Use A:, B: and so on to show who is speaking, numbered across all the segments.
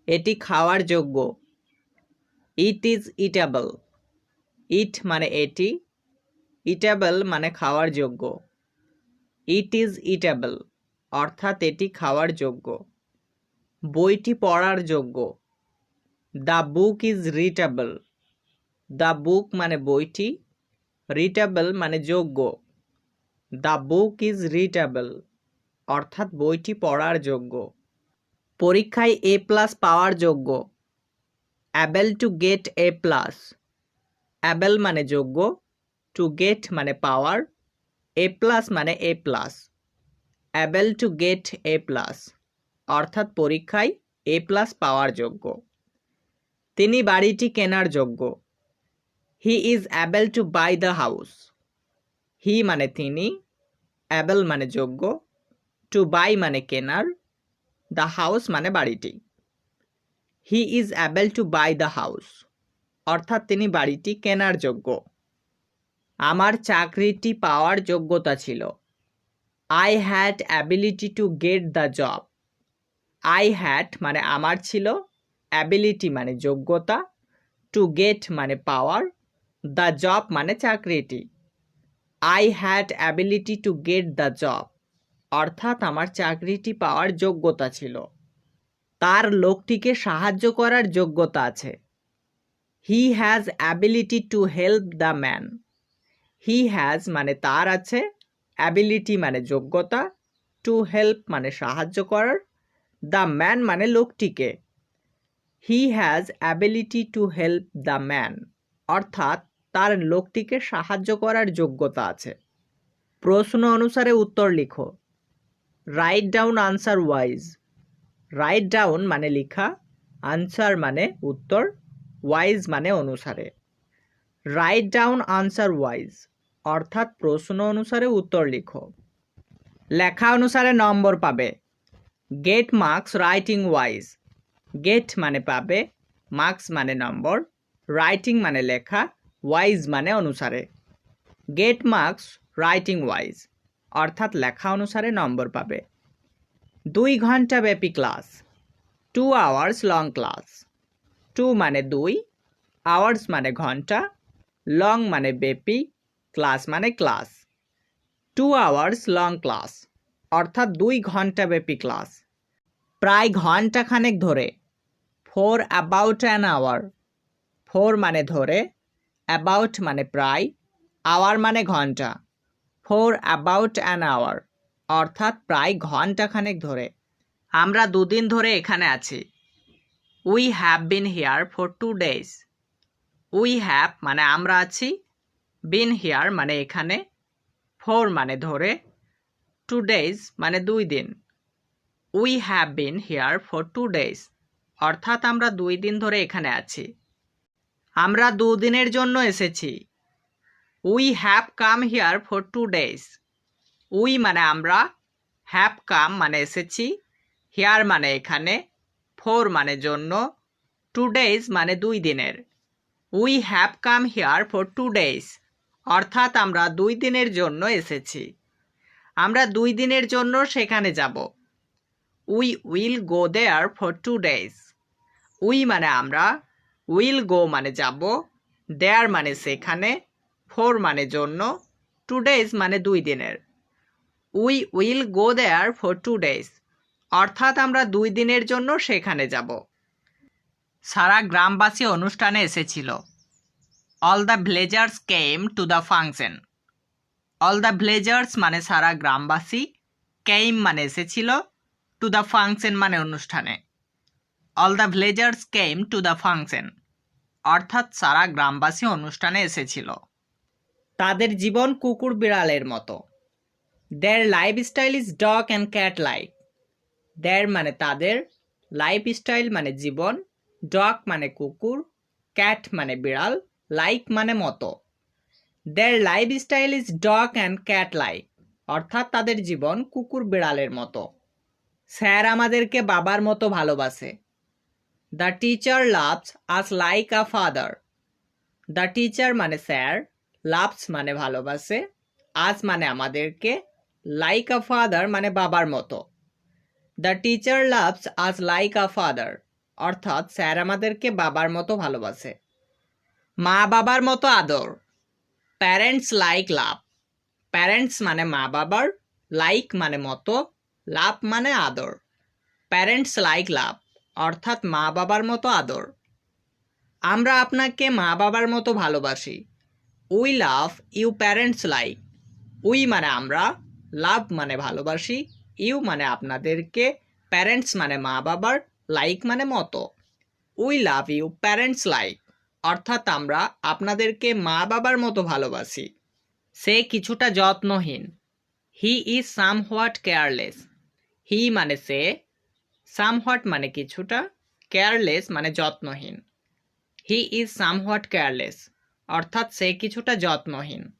A: এটি খাওয়ার যোগ্য। It is eatable. ইট মানে এটি, ইটেবল মানে খাওয়ার যোগ্য। ইট ইজ ইটেবল অর্থাৎ এটি খাওয়ার যোগ্য। বইটি পড়ার যোগ্য। The book is readable. The book মানে বইটি, রিডেবল মানে যোগ্য। দ্য বুক ইজ রিডেবল অর্থাৎ বইটি পড়ার যোগ্য। পরীক্ষায় এ প্লাস পাওয়ার যোগ্য। Able to get A plus. Able মানে যোগ্য, টু গেট মানে পাওয়ার, এ প্লাস মানে A plus. Able to get A plus অর্থাৎ পরীক্ষায় এ প্লাস পাওয়ার যোগ্য। তিনি বাড়িটি কেনার যোগ্য। He is able to buy the house. He মানে তিনি, অ্যাবেল মানে যোগ্য, টু বাই মানে কেনার, দ্য হাউস মানে বাড়িটি। He is able to buy the house অর্থাৎ তিনি বাড়িটি কেনার যোগ্য। আমার চাকরিটি পাওয়ার যোগ্যতা ছিল। I had ability to get the job. I had মানে আমার ছিল, অ্যাবিলিটি মানে যোগ্যতা, টু গেট মানে পাওয়ার, দ্য জব মানে চাকরিটি। I had ability to get the job অর্থাৎ আমার চাকরিটি পাওয়ার যোগ্যতা ছিল। তার লোকটিকে সাহায্য করার যোগ্যতা আছে। He has ability to help the man. He has মানে তার আছে, অ্যাবিলিটি মানে যোগ্যতা, টু হেল্প মানে সাহায্য করার, দ্য ম্যান মানে লোকটিকে। He has ability to help the man অর্থাৎ তার লোকটিকে সাহায্য করার যোগ্যতা আছে। প্রশ্ন অনুসারে উত্তর লিখো। Write down answer wise. Write down মানে লেখা, আনসার মানে উত্তর, ওয়াইজ মানে অনুসারে। রাইট ডাউন আনসার ওয়াইজ অর্থাৎ প্রশ্ন অনুসারে উত্তর লিখো। লেখা অনুসারে নম্বর পাবে। Get marks writing wise. Get মানে পাবে, মার্কস মানে নম্বর, রাইটিং মানে লেখা, ওয়াইজ মানে অনুসারে। গেট মার্কস রাইটিং ওয়াইজ অর্থাৎ লেখা অনুসারে নম্বর পাবে। 2 ঘন্টা ব্যাপী ক্লাস। 2 hours long class. 2 মানে 2, আওয়ার্স মানে ঘন্টা, লং মানে ব্যাপী, ক্লাস মানে ক্লাস। 2 আওয়ার্স লং ক্লাস অর্থাৎ 2 ঘন্টা ব্যাপী ক্লাস। প্রায় ঘন্টাখানেক ধরে। 4 অ্যাবাউট অ্যান আওয়ার। 4 মানে ধরে, অ্যাবাউট মানে প্রায়, আওয়ার মানে ঘন্টা। 4 অ্যাবাউট অ্যান আওয়ার অর্থাৎ প্রায় ঘন্টাখানেক ধরে। আমরা 2 দিন ধরে এখানে আছি। We have been here for 2 days। We have মানে আমরা আছি, বিন হিয়ার মানে এখানে, ফর মানে ধরে, 2 days মানে 2 দিন। We have been here for 2 days অর্থাৎ আমরা 2 দিন ধরে এখানে আছি। আমরা 2 দিনের জন্য এসেছি। We have come here for 2 days। We মানে আমরা, হ্যাভ কাম মানে এসেছি, হিয়ার মানে এখানে, ফর মানে জন্য, 2 days মানে 2 দিনের। We have come here for 2 days অর্থাৎ আমরা 2 দিনের জন্য এসেছি। আমরা 2 দিনের জন্য সেখানে যাব। We will go there for 2 days। We মানে আমরা, উইল গো মানে যাব, দেয়ার মানে সেখানে, ফর মানে জন্য, 2 days মানে 2 দিনের। We will go there for 2 days অর্থাৎ আমরা 2 দিনের জন্য সেখানে যাব। সারা গ্রামবাসী অনুষ্ঠানে এসেছিল। All the villagers came to the function. All the villagers মানে সারা গ্রামবাসী, কেম মানে এসেছিল, টু দ্য ফাংশন মানে অনুষ্ঠানে। All the villagers came to the function অর্থাৎ সারা গ্রামবাসী অনুষ্ঠানে এসেছিল। তাদের জীবন কুকুর বিড়ালের মতো। Their lifestyle is dog and cat like. Their মানে তাদের, লাইফস্টাইল মানে জীবন, ডগ মানে কুকুর, ক্যাট মানে বিড়াল, লাইক মানে মতো। Their lifestyle is dog and cat like অর্থাৎ তাদের জীবন কুকুর বিড়ালের মতো। স্যার আমাদেরকে বাবার মতো ভালোবাসে। The teacher loves us like a father. The teacher মানে স্যার, লাভস মানে ভালোবাসে, আস মানে আমাদেরকে, লাইক আ ফাদার মানে বাবার মতো। The teacher loves us like a father অর্থাৎ স্যার আমাদেরকে বাবার মতো ভালোবাসে। মা বাবার মতো আদর, প্যারেন্টস লাইক লাভ। প্যারেন্টস মানে মা বাবার, লাইক মানে মতো, লাভ মানে আদর। প্যারেন্টস লাইক লাভ অর্থাৎ মা বাবার মতো আদর। আমরা আপনাকে মা বাবার মতো ভালোবাসি। We love you parents like. We মানে আমরা, লাভ মানে ভালোবাসি, ইউ মানে আপনাদেরকে, প্যারেন্টস মানে মা বাবার, লাইক মানে মতো। We love you parents like অর্থাৎ আমরা আপনাদেরকে মা বাবার মতো ভালোবাসি। সে কিছুটা যত্নহীন। He is somewhat careless. He মানে সে, সামহোয়াট মানে কিছুটা, কেয়ারলেস মানে যত্নহীন। হি ইজ সামহোয়াট কেয়ারলেস অর্থাৎ সে কিছুটা যত্নহীন।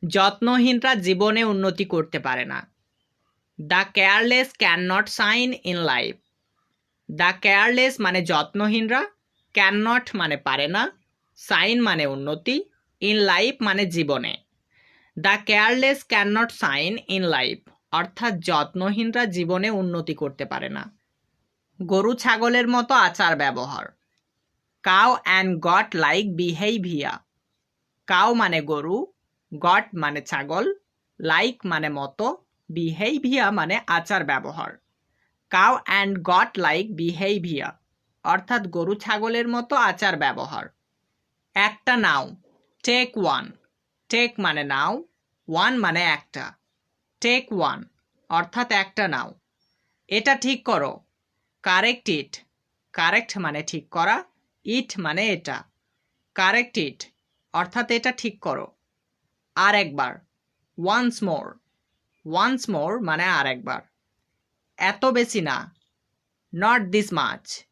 A: যত্নহীনরা জীবনে উন্নতি করতে পারে না। The careless can not shine in life. The careless মানে যত্নহীনরা, ক্যান নট মানে পারে না, শাইন মানে উন্নতি, ইন লাইফ মানে জীবনে। The careless can not shine in life অর্থাৎ যত্নহীনরা জীবনে উন্নতি করতে পারে না। গরু ছাগলের মতো আচার ব্যবহার। Cow and got like behaviour. Cow মানে গরু, গট মানে ছাগল, লাইক মানে মতো, বিহেভিয়ার মানে আচার ব্যবহার। Cow and got like behaviour অর্থাৎ গরু ছাগলের মতো আচার ব্যবহার। একটা নাও, টেক ওয়ান। টেক মানে নাও, ওয়ান মানে একটা। টেক ওয়ান অর্থাৎ একটা নাও। এটা ঠিক করো, কারেক্ট ইট। কারেক্ট মানে ঠিক করা, ইট মানে এটা। কারেক্ট ইট অর্থাৎ এটা ঠিক করো। আর একবার, ওয়ান্স মোর। ওয়ান্স মোর মানে আর একবার। এত বেশি না, নট দিস মাচ।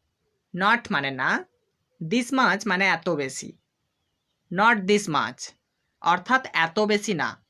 A: নট মানে না, দিস মাচ মানে এত বেশি। নট দিস মাচ অর্থাৎ এত বেশি না।